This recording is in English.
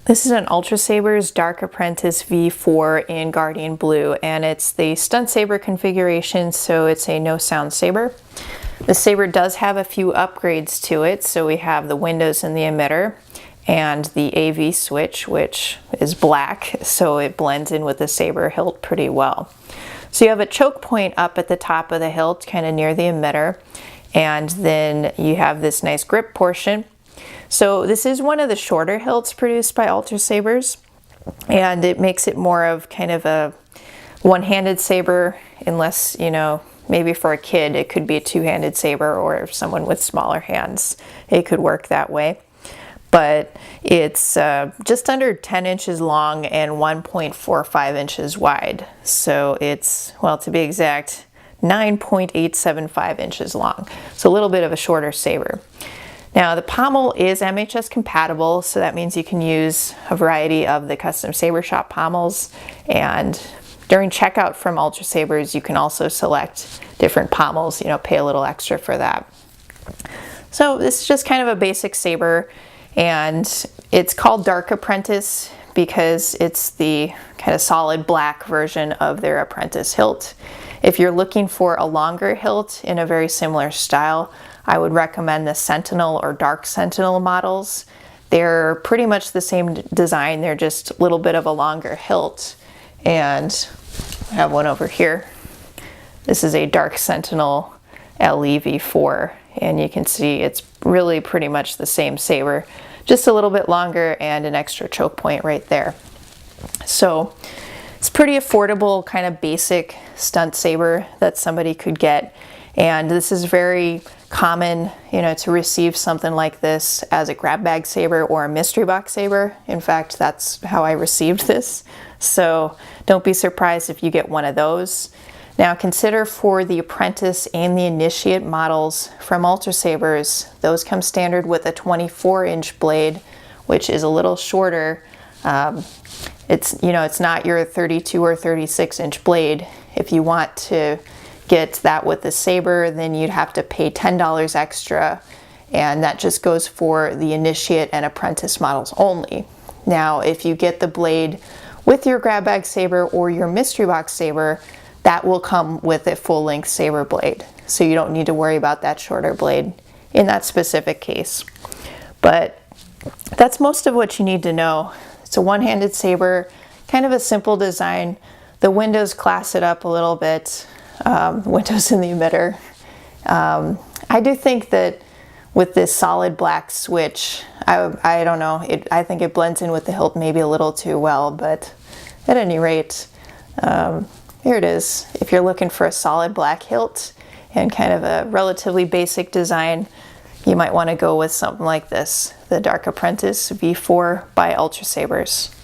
This is an Ultrasabers Dark Apprentice V4 in Guardian Blue, and it's the stunt saber configuration, so it's a no sound saber. The saber does have a few upgrades to it, so we have the windows in the emitter and the AV switch, which is black, so it blends in with the saber hilt pretty well. So you have a choke point up at the top of the hilt, kind of near the emitter, and then you have this nice grip portion. So this is one of the shorter hilts produced by Ultrasabers, and it makes it more of kind of a one-handed saber, unless, you know, maybe for a kid it could be a two-handed saber, or someone with smaller hands, it could work that way. But it's just under 10 inches long and 1.45 inches wide. So it's, well, to be exact, 9.875 inches long. So a little bit of a shorter saber. Now the pommel is Mhs compatible, so that means you can use a variety of the custom saber shop pommels, and during checkout from Ultrasabers you can also select different pommels, you know, pay a little extra for that. So this is just kind of a basic saber, and it's called Dark Apprentice because it's the kind of solid black version of their Apprentice hilt. If you're looking for a longer hilt in a very similar style, I would recommend the Sentinel or Dark Sentinel models. They're pretty much the same design, they're just a little bit of a longer hilt. And I have one over here. This is a Dark Sentinel LE V4, and you can see it's really pretty much the same saber, just a little bit longer and an extra choke point right there. So it's pretty affordable, kind of basic stunt saber that somebody could get. And this is very common, you know, to receive something like this as a grab bag saber or a mystery box saber. In fact, that's how I received this. So don't be surprised if you get one of those. Now consider for the Apprentice and the Initiate models from Ultrasabers, those come standard with a 24-inch blade, which is a little shorter. It's, you know, it's not your 32 or 36-inch blade. If you want to get that with the saber, then you'd have to pay $10 extra, and that just goes for the Initiate and Apprentice models only. Now if you get the blade with your grab bag saber or your mystery box saber, that will come with a full-length saber blade, so you don't need to worry about that shorter blade in that specific case. But that's most of what you need to know. It's a one-handed saber, kind of a simple design. The windows class it up a little bit, windows in the emitter. I do think that with this solid black switch, I don't know, I think it blends in with the hilt maybe a little too well, but at any rate, here it is. If you're looking for a solid black hilt and kind of a relatively basic design, you might want to go with something like this, the Dark Apprentice V4 by Ultrasabers.